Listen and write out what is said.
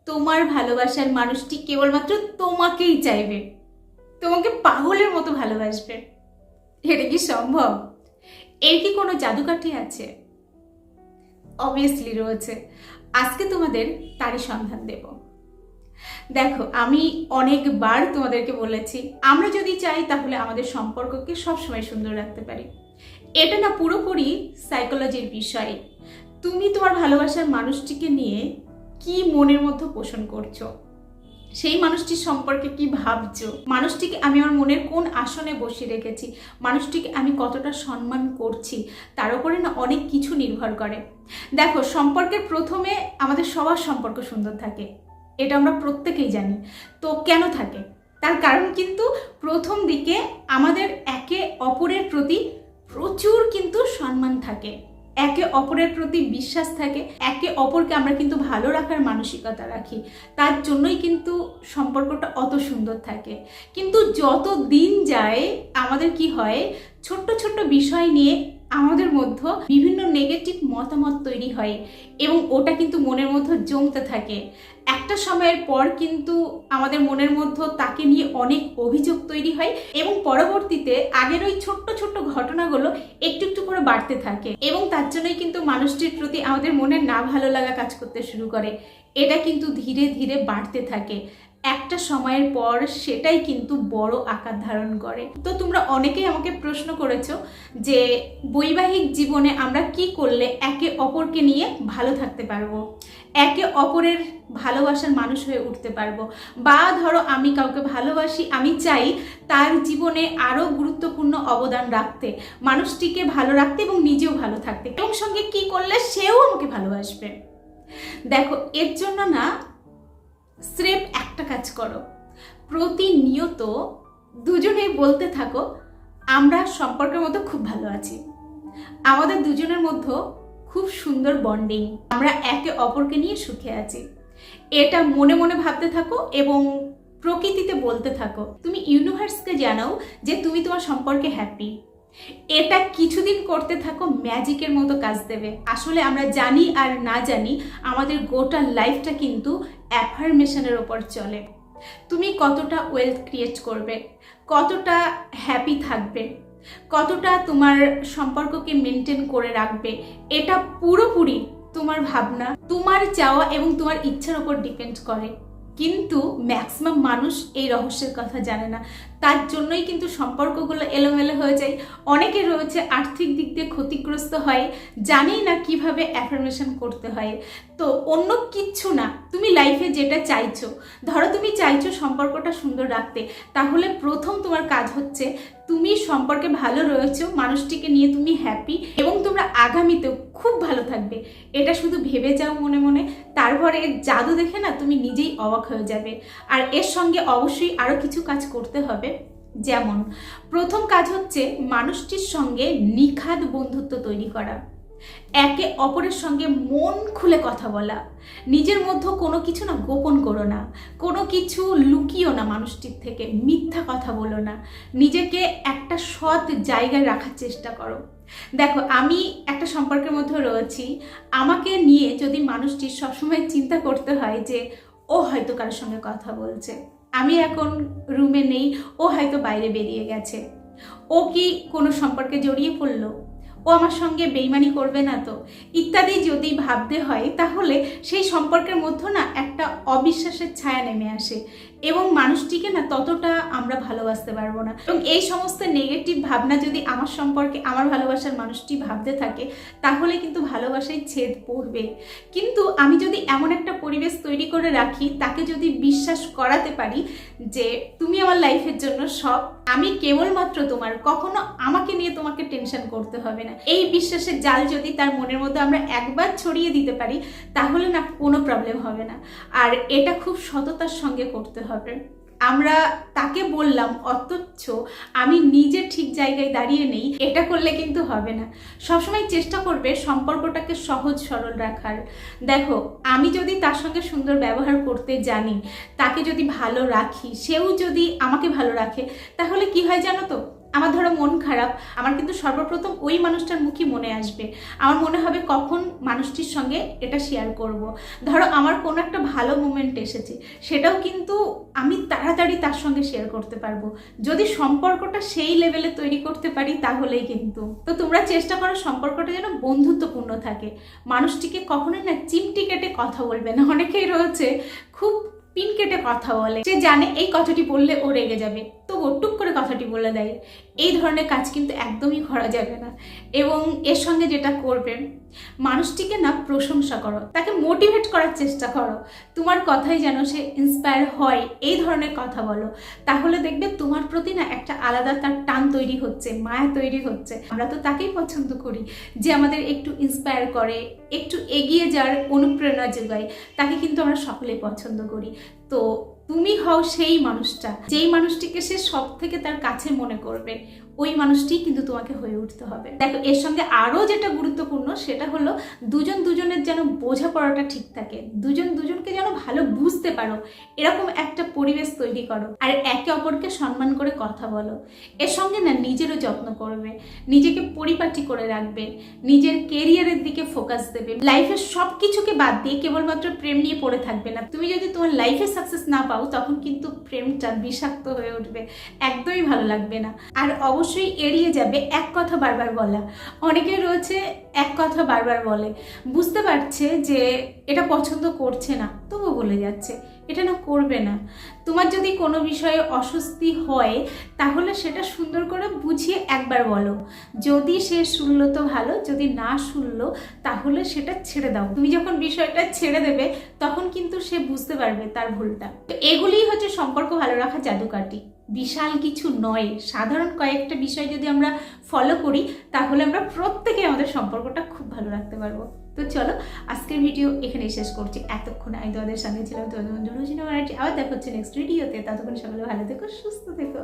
তোমার ভালোবাসার মানুষটি কেবলমাত্র তোমাকেই চাইবে, তোমাকে পাগলের মতো ভালোবাসবে। এটা কি সম্ভব? এর কি কোনো জাদুকাঠি আছে? অবভিয়াসলি রয়েছে। আজকে তোমাদের তারই সন্ধান দেব। দেখো, আমি অনেকবার তোমাদেরকে বলেছি, আমরা যদি চাই তাহলে আমাদের সম্পর্ককে সবসময় সুন্দর রাখতে পারি। এটা না পুরোপুরি সাইকোলজির বিষয়। তুমি তোমার ভালোবাসার মানুষটিকে নিয়ে কি মনের মধ্যে পোষণ করছো, সেই মানুষটির সম্পর্কে কি ভাবছো, মানুষটিকে আমি আমার মনের কোন আসনে বসিয়ে রেখেছি, মানুষটিকে আমি কতটা সম্মান করছি, তার উপরে না অনেক কিছু নির্ভর করে। দেখো, সম্পর্কের প্রথমে আমাদের সবার সম্পর্ক সুন্দর থাকে, এটা আমরা প্রত্যেকেই জানি। তো কেন থাকে? তার কারণ কিন্তু প্রথম দিকে আমাদের একে অপরের প্রতি প্রচুর কিন্তু সম্মান থাকে, একে অপরের প্রতি বিশ্বাস থাকে, একে অপরকে আমরা কিন্তু ভালো রাখার মানসিকতা রাখি, তার জন্যই কিন্তু সম্পর্কটা অত সুন্দর থাকে। কিন্তু যত দিন যায় আমাদের কি হয়, ছোট্ট ছোট্ট বিষয় নিয়ে আমাদের মধ্যে বিভিন্ন নেগেটিভ মতামত তৈরি হয় এবং ওটা কিন্তু মনের মধ্যে জমতে থাকে। একটা সময়ের পর কিন্তু আমাদের মনের মধ্যে তাকে নিয়ে অনেক অভিযোগ তৈরি হয় এবং পরবর্তীতে আগের ওই ছোট্ট ছোট্ট ঘটনাগুলো একটু একটু করে বাড়তে থাকে এবং তার জন্যই কিন্তু মানুষটির প্রতি আমাদের মনে না ভালো লাগা কাজ করতে শুরু করে। এটা কিন্তু ধীরে ধীরে বাড়তে থাকে, একটা সময়ের পর সেটাই কিন্তু বড় আকার ধারণ করে। তো তোমরা অনেকেই আমাকে প্রশ্ন করেছো যে বৈবাহিক জীবনে আমরা কি করলে একে অপরকে নিয়ে ভালো থাকতে পারবো, একে অপরের ভালোবাসার মানুষ হয়ে উঠতে পারবো, বা ধরো আমি কাউকে ভালোবাসি, আমি চাই তার জীবনে আরও গুরুত্বপূর্ণ অবদান রাখতে, মানুষটিকে ভালো রাখতে এবং নিজেও ভালো থাকতে, এবং সঙ্গে কি করলে সেও আমাকে ভালোবাসবে। দেখো, এর জন্য না স্রেফ একটা কাজ করো, প্রতিনিয়ত দুজনেই বলতে থাকো আমরা সম্পর্কের মধ্যে খুব ভালো আছি, আমাদের দুজনের মধ্যে খুব সুন্দর বন্ডিং, আমরা একে অপরকে নিয়ে সুখে আছি। এটা মনে মনে ভাবতে থাকো এবং প্রকৃতিতে বলতে থাকো। তুমি ইউনিভার্সকে জানাও যে তুমি তোমার সম্পর্কে হ্যাপি। এটা কিছুদিন করতে থাকো, ম্যাজিকের মতো কাজ দেবে। আসলে আমরা জানি আর না জানি আমাদের গোটা লাইফটা কিন্তু অ্যাফার্মেশনের ওপর চলে। তুমি কতটা ওয়েলথ ক্রিয়েট করবে, কতটা হ্যাপি থাকবে, কতটা তোমার সম্পর্ককে মেনটেন করে রাখবে, এটা পুরোপুরি তোমার ভাবনা, তোমার চাওয়া এবং তোমার ইচ্ছার উপর ডিপেন্ড করে। কিন্তু ম্যাক্সিমাম মানুষ এই রহস্যের কথা জানে না, তার জন্যই কিন্তু সম্পর্কগুলো এলোমেলো হয়ে যায়। অনেকে রয়েছে আর্থিক দিক দিয়ে ক্ষতিগ্রস্ত হয়, জানেই না কিভাবে অ্যাফার্মেশন করতে হয়। তো অন্য কিচ্ছু না, তুমি লাইফে যেটা চাইছো, ধরো তুমি চাইছো সম্পর্কটা সুন্দর রাখতে, তাহলে প্রথম তোমার কাজ হচ্ছে তুমি সম্পর্কে ভালো রয়েছো, মানুষটিকে নিয়ে তুমি হ্যাপি এবং তোমরা আগামীতেও খুব ভালো থাকবে, এটা শুধু ভেবে যাও মনে মনে। তারপরে এর জাদু দেখে না তুমি নিজেই অবাক হয়ে যাবে। আর এর সঙ্গে অবশ্যই আরও কিছু কাজ করতে হবে। যেমন প্রথম কাজ হচ্ছে মানুষটির সঙ্গে নিখাদ বন্ধুত্ব তৈরি করা, একে অপরের সঙ্গে মন খুলে কথা বলা, নিজের মধ্যে কোনো কিছু না গোপন করো না, কোনো কিছু লুকিও না মানুষটির থেকে, মিথ্যা কথা বলো না, নিজেকে একটা সৎ জায়গায় রাখার চেষ্টা করো। দেখো, আমি একটা সম্পর্কের মধ্যে রয়েছি, আমাকে নিয়ে যদি মানুষটির সবসময় চিন্তা করতে হয় যে ও হয়তো কারোর সঙ্গে কথা বলছে, আমি এখন রুমে নেই, ও হয়তো বাইরে বেরিয়ে গেছে, ও কি কোনো সম্পর্কে জড়িয়ে পড়লো, ও আমার সঙ্গে বেইমানি করবে না তো, ইত্যাদি যদি ভাবতে হয়, তাহলে সেই সম্পর্কের মধ্যে না একটা অবিশ্বাসের ছায়া নেমে আসে এবং মানুষটিকে না ততটা আমরা ভালোবাসতে পারবো না। এবং এই সমস্ত নেগেটিভ ভাবনা যদি আমার সম্পর্কে আমার ভালোবাসার মানুষটি ভাবতে থাকে, তাহলে কিন্তু ভালোবাসায় ছেদ পড়বে। কিন্তু আমি যদি এমন একটা পরিবেশ তৈরি করে রাখি, তাকে যদি বিশ্বাস করাতে পারি যে তুমি আমার লাইফের জন্য সব, আমি কেবলমাত্র তোমার, কখনো আমাকে নিয়ে তোমাকে টেনশন করতে হবে না, এই বিশ্বাসের জাল যদি তার মনের মধ্যে আমরা একবার ছড়িয়ে দিতে পারি, তাহলে না কোনো প্রবলেম হবে না। আর এটা খুব সততার সঙ্গে করতে হবে। আমরা তাকে বললাম অথচ আমি নিজে ঠিক জায়গায় দাঁড়িয়ে নেই, এটা করলে কিন্তু হবে না। সবসময় চেষ্টা করবে সম্পর্কটাকে সহজ সরল রাখার। দেখো, আমি যদি তার সঙ্গে সুন্দর ব্যবহার করতে জানি, তাকে যদি ভালো রাখি, সেও যদি আমাকে ভালো রাখে, তাহলে কি হয় জানো তো, আমার ধরো মন খারাপ, আমার কিন্তু সর্বপ্রথম ওই মানুষটার মুখই মনে আসবে। আমার মনে হবে কখন মানুষটির সঙ্গে এটা শেয়ার করব। ধরো আমার কোনো একটা ভালো মোমেন্ট এসেছে, সেটাও কিন্তু আমি তাড়াতাড়ি তার সঙ্গে শেয়ার করতে পারবো। যদি সম্পর্কটা সেই লেভেলে তৈরি করতে পারি তাহলেই কিন্তু। তো তোমরা চেষ্টা করো সম্পর্কটা যেন বন্ধুত্বপূর্ণ থাকে। মানুষটিকে কখনোই না চিমটি কেটে কথা বলবে না। অনেকেই রয়েছে খুব পিন কেটে কথা বলে, যে জানে এই কথাটি বললে ও রেগে যাবে, তবু টুক করে কথাটি বলে দেয়। এই ধরনের কাজ কিন্তু একদমই করা যাবে না। এবং এর সঙ্গে যেটা করবে, মানুষটিকে না প্রশংসা করো, তাকে মোটিভেট করার চেষ্টা করো। তোমার কথাই যেন সে ইন্সপায়ার হয়, এই ধরনের কথা বলো। তাহলে দেখবে তোমার প্রতি না একটা আলাদা তার টান তৈরি হচ্ছে, মায়া তৈরি হচ্ছে। আমরা তো তাকেই পছন্দ করি যে আমাদের একটু ইন্সপায়ার করে, একটু এগিয়ে যাওয়ার অনুপ্রেরণা যোগায়। তাকে কিন্তু আমরা সকলেই পছন্দ করি। তো তুমি হও সেই মানুষটা, যেই মানুষটিকে সে সব থেকে তার কাছে মনে করবে। ওই মানুষটি কিন্তু তোমাকে হয়ে উঠতে হবে। দেখো, এর সঙ্গে আরও যেটা গুরুত্বপূর্ণ সেটা হলো দুজন দুজনের যেন বোঝাপড়াটা ঠিক থাকে, দুজন দুজনকে যেন ভালো বুঝতে পারো, এরকম একটা পরিবেশ তৈরি করো। আর একে অপরকে সম্মান করে কথা বলো। এর সঙ্গে না নিজেরও যত্ন করবে, নিজেকে পরিপাটি করে রাখবে, নিজের কেরিয়ারের দিকে ফোকাস দেবে। লাইফের সব কিছুকে বাদ দিয়ে কেবলমাত্র প্রেম নিয়ে পড়ে থাকবে না। তুমি যদি তোমার লাইফে সাকসেস না পাও, তখন কিন্তু প্রেমটা বিষাক্ত হয়ে উঠবে, একদমই ভালো লাগবে না। আর অবশ্যই এড়িয়ে যাবে এক কথা বারবার বলা। অনেকে রয়েছে এক কথা বারবার বলে, বুঝতে পারছে যে এটা পছন্দ করছে না, তবুও বলে যাচ্ছে। এটা না করবে না। তোমার যদি কোনো বিষয়ে অস্বস্তি হয়, তাহলে সেটা সুন্দর করে বুঝিয়ে একবার বলো। যদি সে শুনলো তো ভালো, যদি না শুনলো তাহলে সেটা ছেড়ে দাও। তুমি যখন বিষয়টা ছেড়ে দেবে, তখন কিন্তু সে বুঝতে পারবে তার ভুলটা। তো এগুলিই হচ্ছে সম্পর্ক ভালো রাখা জাদুকাঠি। বিশাল কিছু নয়, সাধারণ কয়েকটা বিষয় যদি আমরা ফলো করি, তাহলে আমরা প্রত্যেকে আমাদের সম্পর্কটা খুব ভালো রাখতে পারবো। তো চলো, আজকের ভিডিও এখানেই শেষ করছি। এতক্ষণ আমি তোমাদের সঙ্গে ছিলাম তোমাদের বন্ধু রুজিনা ব্যানার্জি। আবার দেখা হচ্ছে নেক্সট ভিডিওতে। ততক্ষণ সকালে ভালো থেকো, সুস্থ থেকো।